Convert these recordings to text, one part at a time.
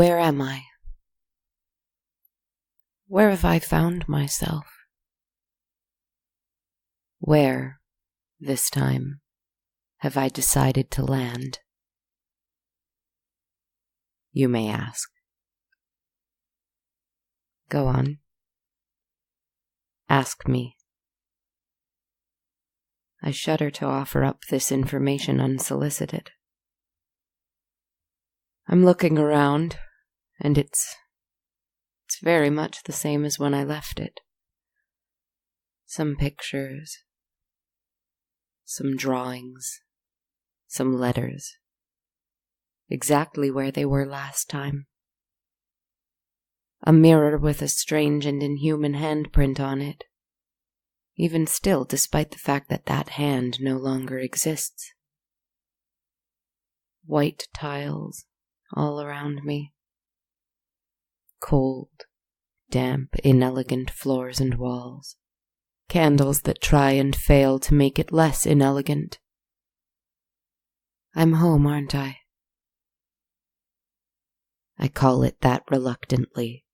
Where am I? Where have I found myself? Where, this time, have I decided to land? You may ask. Go on. Ask me. I shudder to offer up this information unsolicited. I'm looking around, and it's very much the same as when I left it. Some pictures, some drawings, some letters, exactly where they were last time. A mirror with a strange and inhuman handprint on it, even still, despite the fact that that hand no longer exists. White tiles all around me. Cold, damp, inelegant floors and walls. Candles that try and fail to make it less inelegant. I'm home, aren't I? I call it that reluctantly.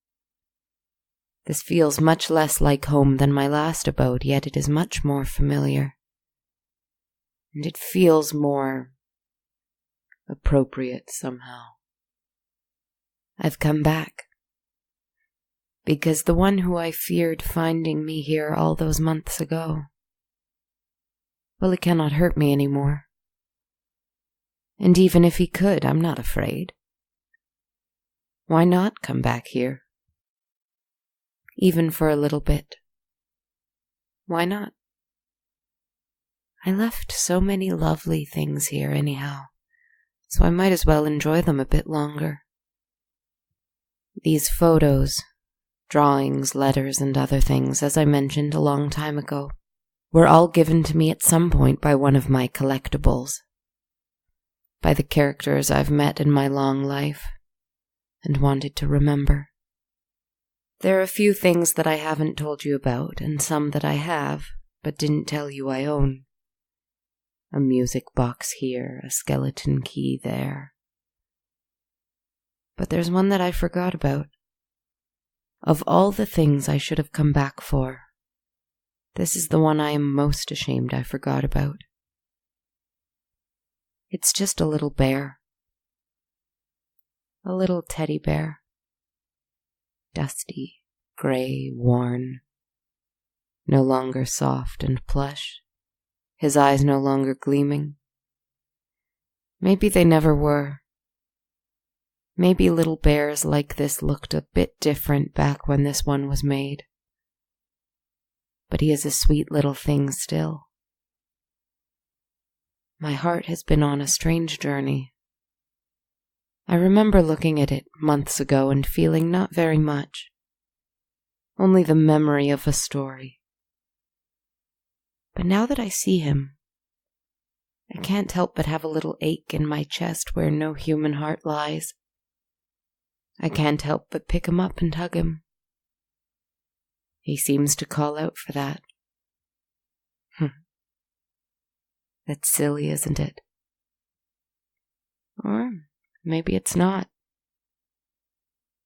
This feels much less like home than my last abode, yet it is much more familiar. And it feels more appropriate somehow. I've come back. Because the one who I feared finding me here all those months ago, well, he cannot hurt me anymore. And even if he could, I'm not afraid. Why not come back here? Even for a little bit. Why not? I left so many lovely things here anyhow, so I might as well enjoy them a bit longer. These photos, drawings, letters, and other things, as I mentioned a long time ago, were all given to me at some point by one of my collectibles, by the characters I've met in my long life and wanted to remember. There are a few things that I haven't told you about, and some that I have, but didn't tell you I own. A music box here, a skeleton key there. But there's one that I forgot about. Of all the things I should have come back for, this is the one I am most ashamed I forgot about. It's just a little bear. A little teddy bear. Dusty, gray, worn. No longer soft and plush. His eyes no longer gleaming. Maybe they never were. Maybe little bears like this looked a bit different back when this one was made. But he is a sweet little thing still. My heart has been on a strange journey. I remember looking at it months ago and feeling not very much. Only the memory of a story. But now that I see him, I can't help but have a little ache in my chest where no human heart lies. I can't help but pick him up and hug him. He seems to call out for that. That's silly, isn't it? Or maybe it's not.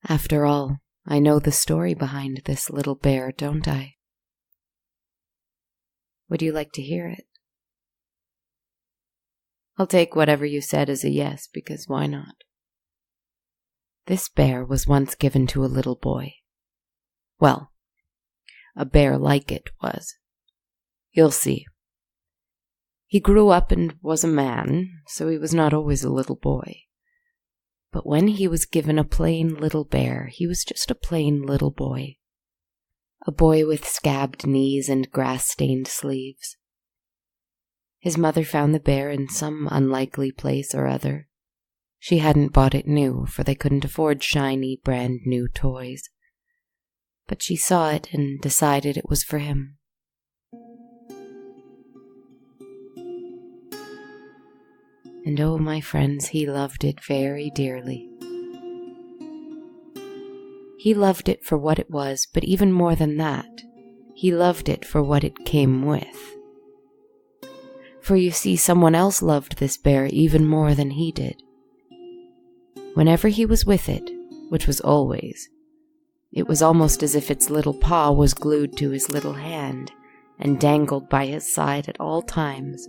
After all, I know the story behind this little bear, don't I? Would you like to hear it? I'll take whatever you said as a yes, because why not? This bear was once given to a little boy. Well, a bear like it was. You'll see. He grew up and was a man, so he was not always a little boy. But when he was given a plain little bear, he was just a plain little boy. A boy with scabbed knees and grass-stained sleeves. His mother found the bear in some unlikely place or other. She hadn't bought it new, for they couldn't afford shiny, brand-new toys. But she saw it and decided it was for him. And oh, my friends, he loved it very dearly. He loved it for what it was, but even more than that, he loved it for what it came with. For you see, someone else loved this bear even more than he did. Whenever he was with it, which was always. It was almost as if its little paw was glued to his little hand and dangled by his side at all times.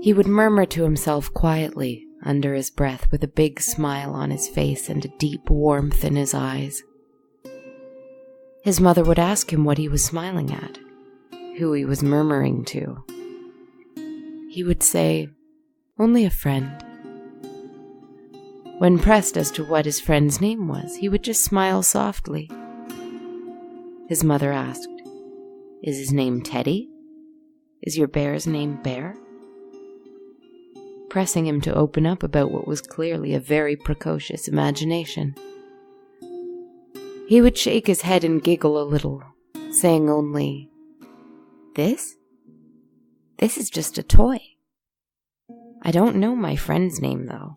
He would murmur to himself quietly under his breath with a big smile on his face and a deep warmth in his eyes. His mother would ask him what he was smiling at, who he was murmuring to. He would say, "Only a friend." When pressed as to what his friend's name was, he would just smile softly. His mother asked, "Is his name Teddy? Is your bear's name Bear?" Pressing him to open up about what was clearly a very precocious imagination. He would shake his head and giggle a little, saying only, This is just a toy. I don't know my friend's name, though.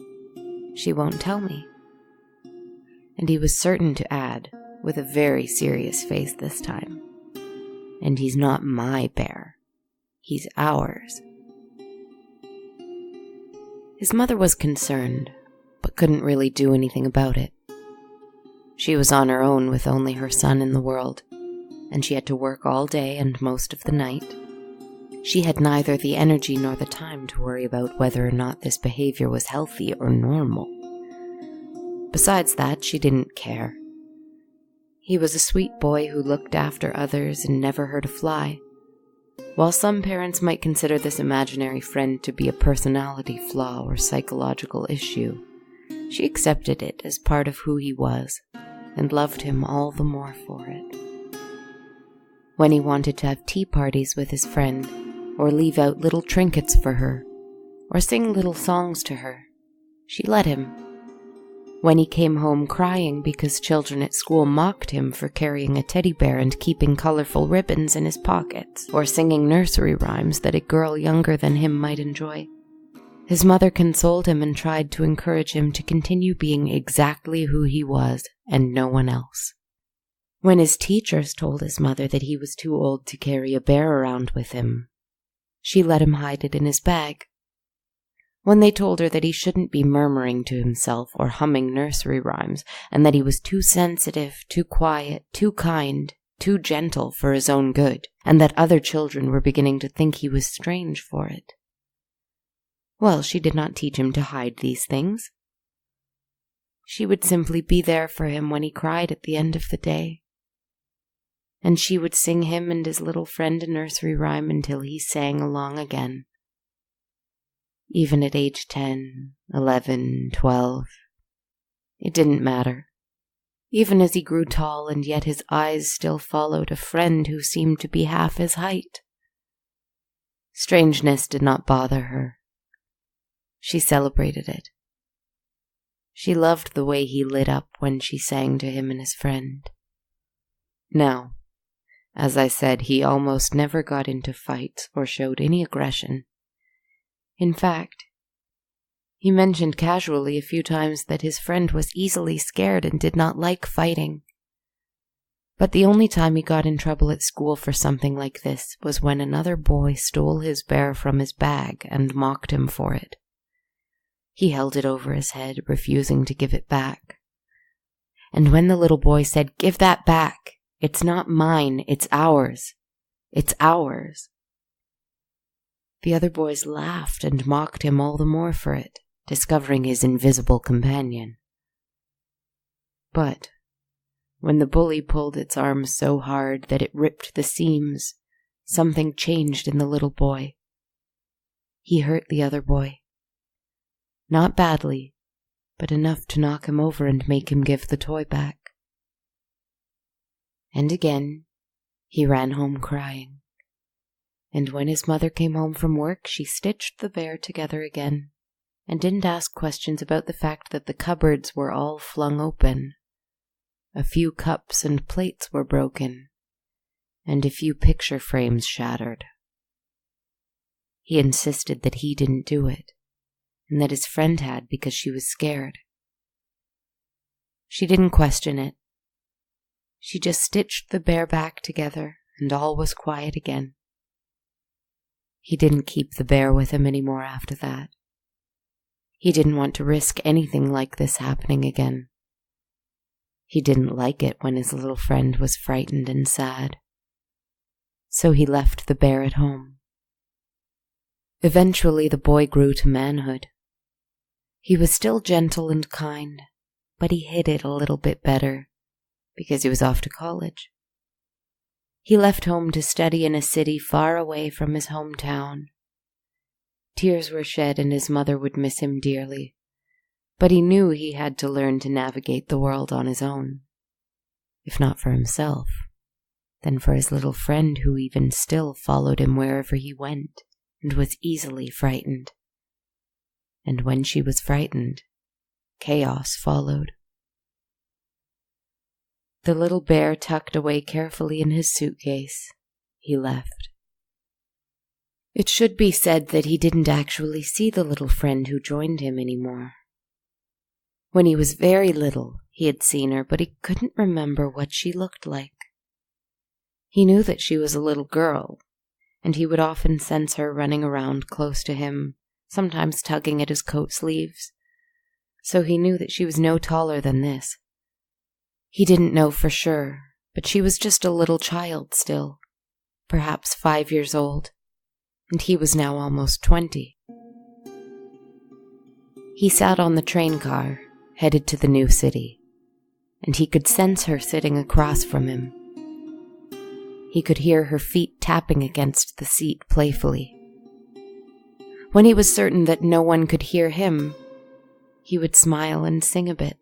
She won't tell me." And he was certain to add, with a very serious face this time, "And he's not my bear. He's ours." His mother was concerned, but couldn't really do anything about it. She was on her own with only her son in the world, and she had to work all day and most of the night. She had neither the energy nor the time to worry about whether or not this behavior was healthy or normal. Besides that, she didn't care. He was a sweet boy who looked after others and never hurt a fly. While some parents might consider this imaginary friend to be a personality flaw or psychological issue, she accepted it as part of who he was and loved him all the more for it. When he wanted to have tea parties with his friend, or leave out little trinkets for her, or sing little songs to her, she let him. When he came home crying because children at school mocked him for carrying a teddy bear and keeping colorful ribbons in his pockets, or singing nursery rhymes that a girl younger than him might enjoy, his mother consoled him and tried to encourage him to continue being exactly who he was and no one else. When his teachers told his mother that he was too old to carry a bear around with him, she let him hide it in his bag. When they told her that he shouldn't be murmuring to himself or humming nursery rhymes, and that he was too sensitive, too quiet, too kind, too gentle for his own good, and that other children were beginning to think he was strange for it, well, she did not teach him to hide these things. She would simply be there for him when he cried at the end of the day. And she would sing him and his little friend a nursery rhyme until he sang along again. Even at age 10, 11, 12, it didn't matter. Even as he grew tall and yet his eyes still followed a friend who seemed to be half his height. Strangeness did not bother her. She celebrated it. She loved the way he lit up when she sang to him and his friend. Now, as I said, he almost never got into fights or showed any aggression. In fact, he mentioned casually a few times that his friend was easily scared and did not like fighting. But the only time he got in trouble at school for something like this was when another boy stole his bear from his bag and mocked him for it. He held it over his head, refusing to give it back. And when the little boy said, "Give that back. It's not mine, it's ours. It's ours," the other boys laughed and mocked him all the more for it, discovering his invisible companion. But when the bully pulled its arm so hard that it ripped the seams, something changed in the little boy. He hurt the other boy. Not badly, but enough to knock him over and make him give the toy back. And again, he ran home crying. And when his mother came home from work, she stitched the bear together again, and didn't ask questions about the fact that the cupboards were all flung open. A few cups and plates were broken, and a few picture frames shattered. He insisted that he didn't do it, and that his friend had because she was scared. She didn't question it. She just stitched the bear back together, and all was quiet again. He didn't keep the bear with him anymore after that. He didn't want to risk anything like this happening again, He didn't like it when his little friend was frightened and sad. So he left the bear at home. Eventually, the boy grew to manhood. He was still gentle and kind, but he hid it a little bit better because he was off to college. He left home to study in a city far away from his hometown. Tears were shed and his mother would miss him dearly, but he knew he had to learn to navigate the world on his own. If not for himself, then for his little friend who even still followed him wherever he went and was easily frightened. And when she was frightened, chaos followed. The little bear tucked away carefully in his suitcase, he left. It should be said that he didn't actually see the little friend who joined him anymore. When he was very little, he had seen her, but he couldn't remember what she looked like. He knew that she was a little girl, and he would often sense her running around close to him, sometimes tugging at his coat sleeves, so he knew that she was no taller than this. He didn't know for sure, but she was just a little child still, perhaps 5 years old, and he was now almost 20. He sat on the train car, headed to the new city, and he could sense her sitting across from him. He could hear her feet tapping against the seat playfully. When he was certain that no one could hear him, he would smile and sing a bit.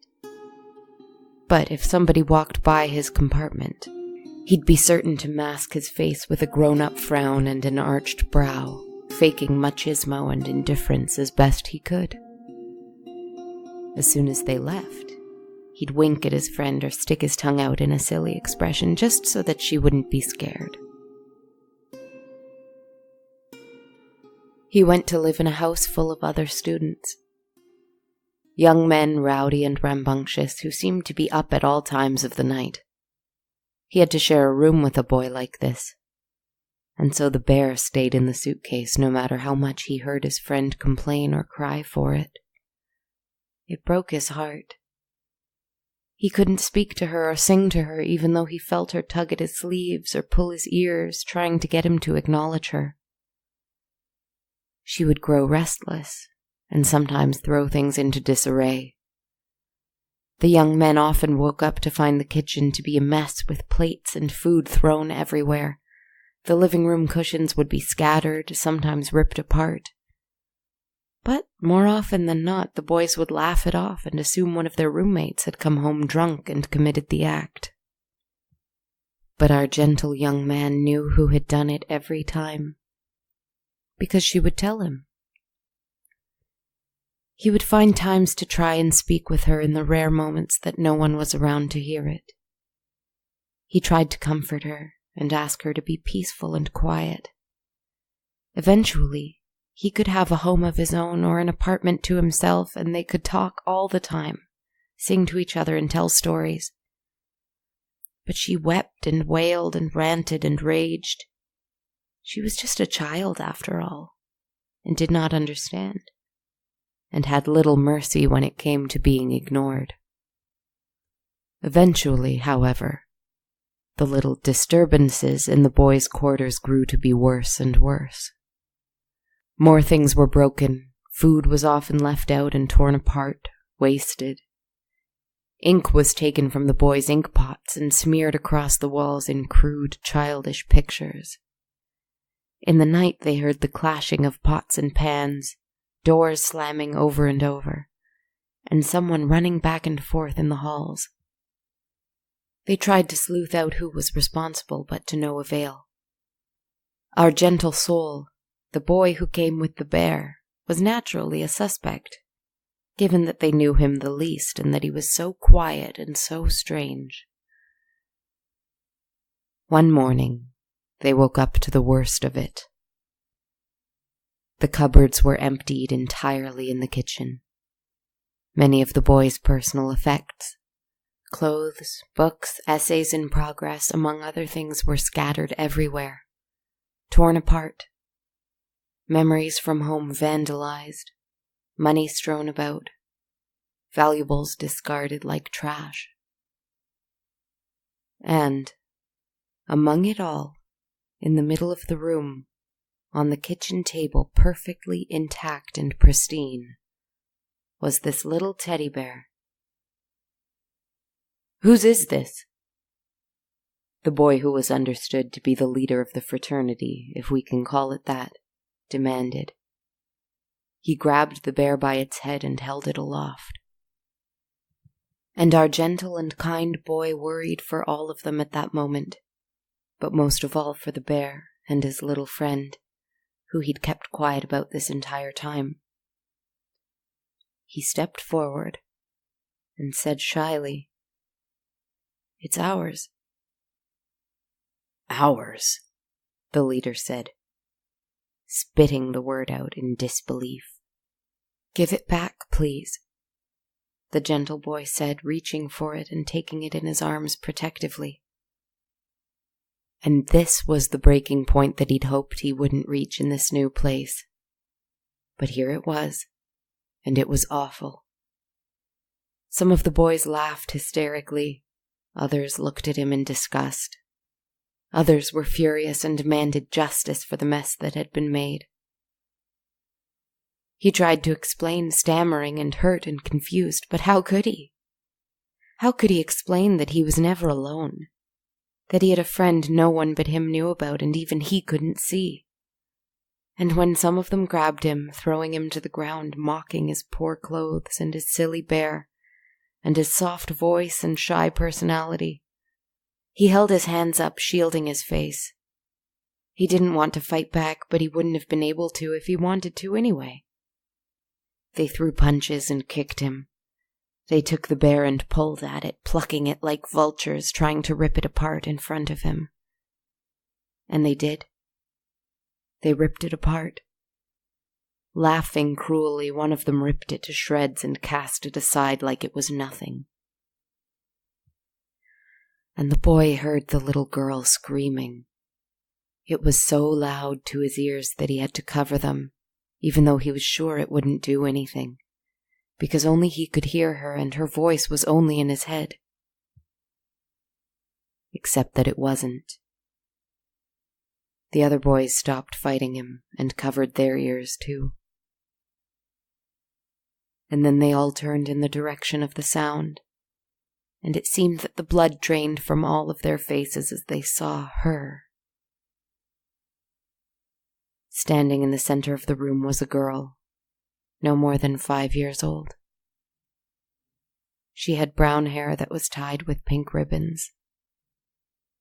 But if somebody walked by his compartment, he'd be certain to mask his face with a grown-up frown and an arched brow, faking machismo and indifference as best he could. As soon as they left, he'd wink at his friend or stick his tongue out in a silly expression just so that she wouldn't be scared. He went to live in a house full of other students. Young men, rowdy and rambunctious, who seemed to be up at all times of the night. He had to share a room with a boy like this, and so the bear stayed in the suitcase no matter how much he heard his friend complain or cry for it. It broke his heart. He couldn't speak to her or sing to her even though he felt her tug at his sleeves or pull his ears, trying to get him to acknowledge her. She would grow restless and sometimes throw things into disarray. The young men often woke up to find the kitchen to be a mess with plates and food thrown everywhere. The living room cushions would be scattered, sometimes ripped apart. But more often than not, the boys would laugh it off and assume one of their roommates had come home drunk and committed the act. But our gentle young man knew who had done it every time, because she would tell him. He would find times to try and speak with her in the rare moments that no one was around to hear it. He tried to comfort her and ask her to be peaceful and quiet. Eventually, he could have a home of his own or an apartment to himself, and they could talk all the time, sing to each other and tell stories. But she wept and wailed and ranted and raged. She was just a child after all, and did not understand, and had little mercy when it came to being ignored. Eventually, however, the little disturbances in the boys' quarters grew to be worse and worse. More things were broken, food was often left out and torn apart, wasted. Ink was taken from the boys' ink pots and smeared across the walls in crude, childish pictures. In the night they heard the clashing of pots and pans, doors slamming over and over, and someone running back and forth in the halls. They tried to sleuth out who was responsible, but to no avail. Our gentle soul, the boy who came with the bear, was naturally a suspect, given that they knew him the least and that he was so quiet and so strange. One morning, they woke up to the worst of it. The cupboards were emptied entirely in the kitchen. Many of the boys' personal effects, clothes, books, essays in progress, among other things, were scattered everywhere, torn apart. Memories from home vandalized, money strewn about, valuables discarded like trash. And, among it all, in the middle of the room, on the kitchen table, perfectly intact and pristine, was this little teddy bear. "Whose is this?" The boy who was understood to be the leader of the fraternity, if we can call it that, demanded. He grabbed the bear by its head and held it aloft. And our gentle and kind boy worried for all of them at that moment, but most of all for the bear and his little friend, who he'd kept quiet about this entire time. He stepped forward and said shyly, "It's ours." "Ours," the leader said, spitting the word out in disbelief. "Give it back, please," the gentle boy said, reaching for it and taking it in his arms protectively. And this was the breaking point that he'd hoped he wouldn't reach in this new place. But here it was, and it was awful. Some of the boys laughed hysterically, others looked at him in disgust. Others were furious and demanded justice for the mess that had been made. He tried to explain, stammering and hurt and confused, but how could he? How could he explain that he was never alone? That he had a friend no one but him knew about and even he couldn't see? And when some of them grabbed him, throwing him to the ground, mocking his poor clothes and his silly bear, and his soft voice and shy personality, he held his hands up, shielding his face. He didn't want to fight back, but he wouldn't have been able to if he wanted to anyway. They threw punches and kicked him. They took the bear and pulled at it, plucking it like vultures, trying to rip it apart in front of him. And they did. They ripped it apart. Laughing cruelly, one of them ripped it to shreds and cast it aside like it was nothing. And the boy heard the little girl screaming. It was so loud to his ears that he had to cover them, even though he was sure it wouldn't do anything, because only he could hear her and her voice was only in his head. Except that it wasn't. The other boys stopped fighting him and covered their ears too. And then they all turned in the direction of the sound, and it seemed that the blood drained from all of their faces as they saw her. Standing in the center of the room was a girl, no more than 5 years old. She had brown hair that was tied with pink ribbons.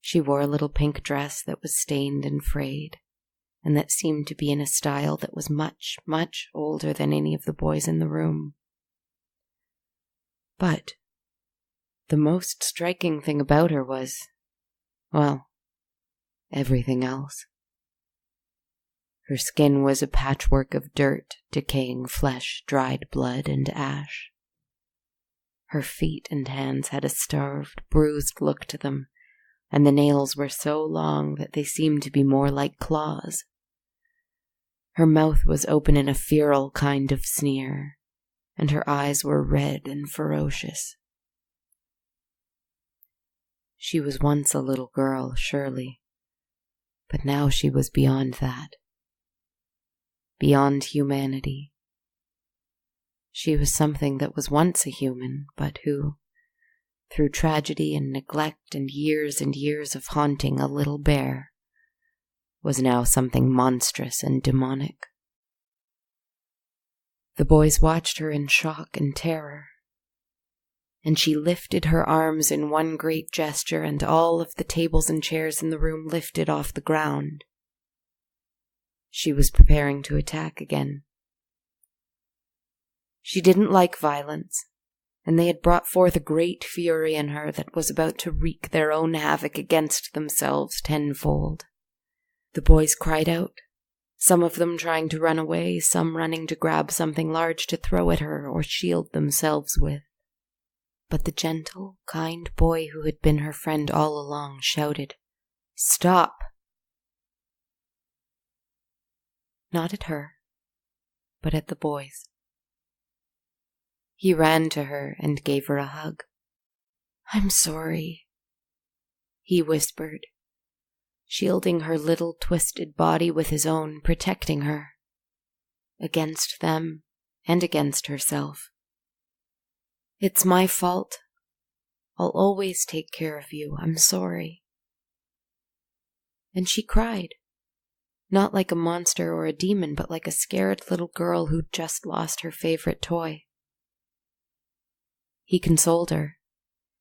She wore a little pink dress that was stained and frayed, and that seemed to be in a style that was much, much older than any of the boys in the room. But the most striking thing about her was, well, everything else. Her skin was a patchwork of dirt, decaying flesh, dried blood, and ash. Her feet and hands had a starved, bruised look to them, and the nails were so long that they seemed to be more like claws. Her mouth was open in a feral kind of sneer, and her eyes were red and ferocious. She was once a little girl, surely, but now she was beyond that. Beyond humanity. She was something that was once a human, but who, through tragedy and neglect and years of haunting a little bear, was now something monstrous and demonic. The boys watched her in shock and terror, and she lifted her arms in one great gesture, and all of the tables and chairs in the room lifted off the ground. She was preparing to attack again. She didn't like violence, and they had brought forth a great fury in her that was about to wreak their own havoc against themselves tenfold. The boys cried out, some of them trying to run away, some running to grab something large to throw at her or shield themselves with. But the gentle, kind boy who had been her friend all along shouted, "Stop!" Not at her, but at the boys. He ran to her and gave her a hug. "I'm sorry," he whispered, shielding her little twisted body with his own, protecting her. Against them and against herself. It's my fault. I'll always take care of you. I'm sorry. And she cried. Not like a monster or a demon, but like a scared little girl who'd just lost her favorite toy. He consoled her,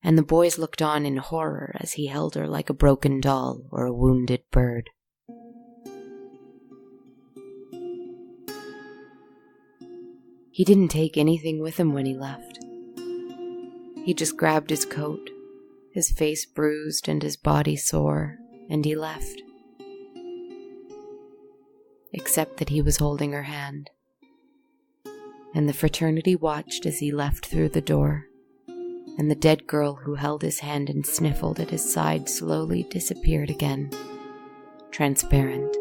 and the boys looked on in horror as he held her like a broken doll or a wounded bird. He didn't take anything with him when he left. He just grabbed his coat, his face bruised and his body sore, and he left. Except that he was holding her hand. And the fraternity watched as he left through the door, and the dead girl who held his hand and sniffled at his side slowly disappeared again. Transparent.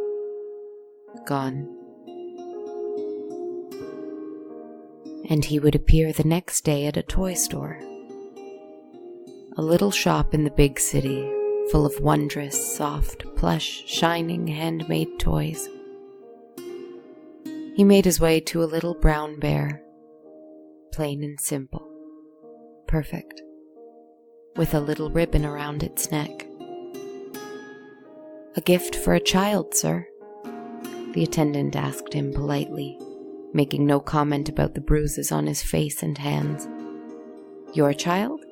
Gone. And he would appear the next day at a toy store. A little shop in the big city, full of wondrous, soft, plush, shining, handmade toys. He made his way to a little brown bear, plain and simple, perfect, with a little ribbon around its neck. "A gift for a child, sir?" the attendant asked him politely, making no comment about the bruises on his face and hands. "Your child?"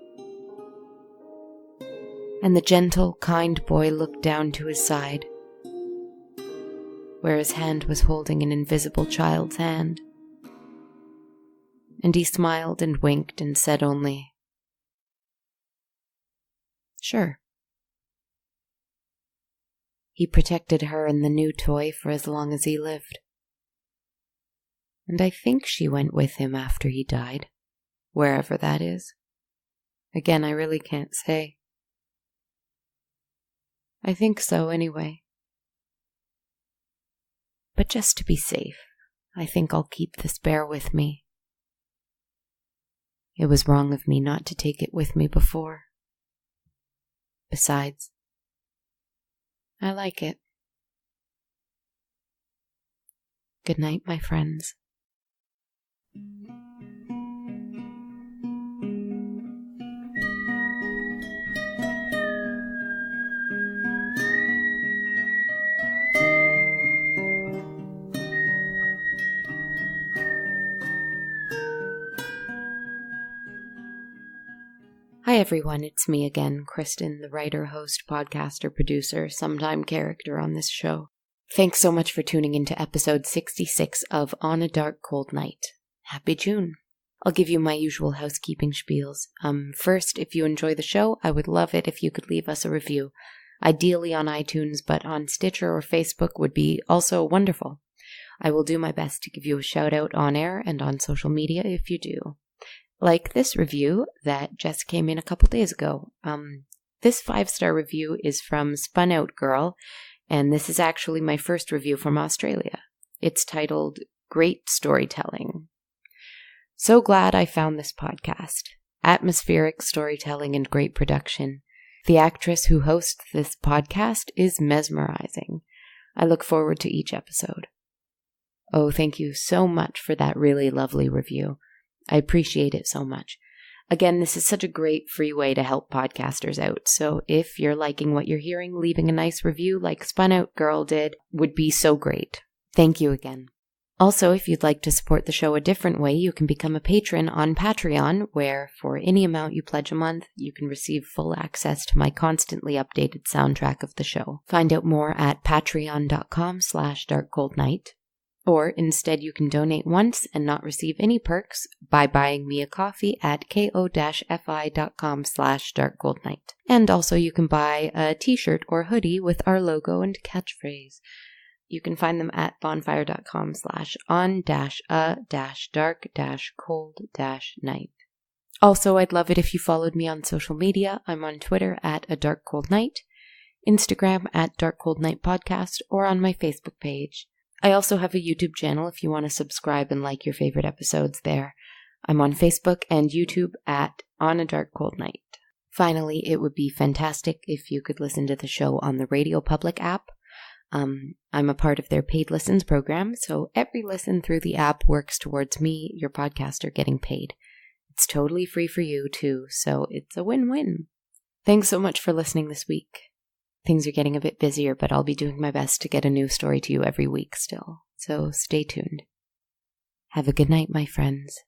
And the gentle, kind boy looked down to his side, where his hand was holding an invisible child's hand. And he smiled and winked and said only, "Sure." He protected her and the new toy for as long as he lived. And I think she went with him after he died, wherever that is. Again, I really can't say. I think so, anyway. But just to be safe, I think I'll keep this bear with me. It was wrong of me not to take it with me before. Besides, I like it. Good night, my friends. Hi everyone, it's me again, Kristen, the writer, host, podcaster, producer, sometime character on this show. Thanks so much for tuning into episode 66 of On a Dark Cold Night. Happy June. I'll give you my usual housekeeping spiels. First, if you enjoy the show, I would love it if you could leave us a review. Ideally on iTunes, but on Stitcher or Facebook would be also wonderful. I will do my best to give you a shout out on air and on social media if you do. Like this review that just came in a couple days ago. This 5-star review is from Spun Out Girl, and this is actually my first review from Australia. It's titled, Great Storytelling. So glad I found this podcast. Atmospheric storytelling and great production. The actress who hosts this podcast is mesmerizing. I look forward to each episode. Oh, thank you so much for that really lovely review. I appreciate it so much. Again, this is such a great free way to help podcasters out, so if you're liking what you're hearing, leaving a nice review like Spun Out Girl did would be so great. Thank you again. Also, if you'd like to support the show a different way, you can become a patron on Patreon, where for any amount you pledge a month, you can receive full access to my constantly updated soundtrack of the show. Find out more at patreon.com/darkcoldnight. Or instead you can donate once and not receive any perks by buying me a coffee at ko-fi.com/darkcoldnight. And also you can buy a t-shirt or hoodie with our logo and catchphrase. You can find them at bonfire.com/on-a-dark-cold-night. Also, I'd love it if you followed me on social media. I'm on Twitter at A Dark Cold Night, Instagram at Dark Cold Night Podcast, or on my Facebook page. I also have a YouTube channel if you want to subscribe and like your favorite episodes there. I'm on Facebook and YouTube at On a Dark Cold Night. Finally, it would be fantastic if you could listen to the show on the Radio Public app. I'm a part of their paid listens program, so every listen through the app works towards me, your podcaster, getting paid. It's totally free for you, too, so it's a win-win. Thanks so much for listening this week. Things are getting a bit busier, but I'll be doing my best to get a new story to you every week still, so stay tuned. Have a good night, my friends.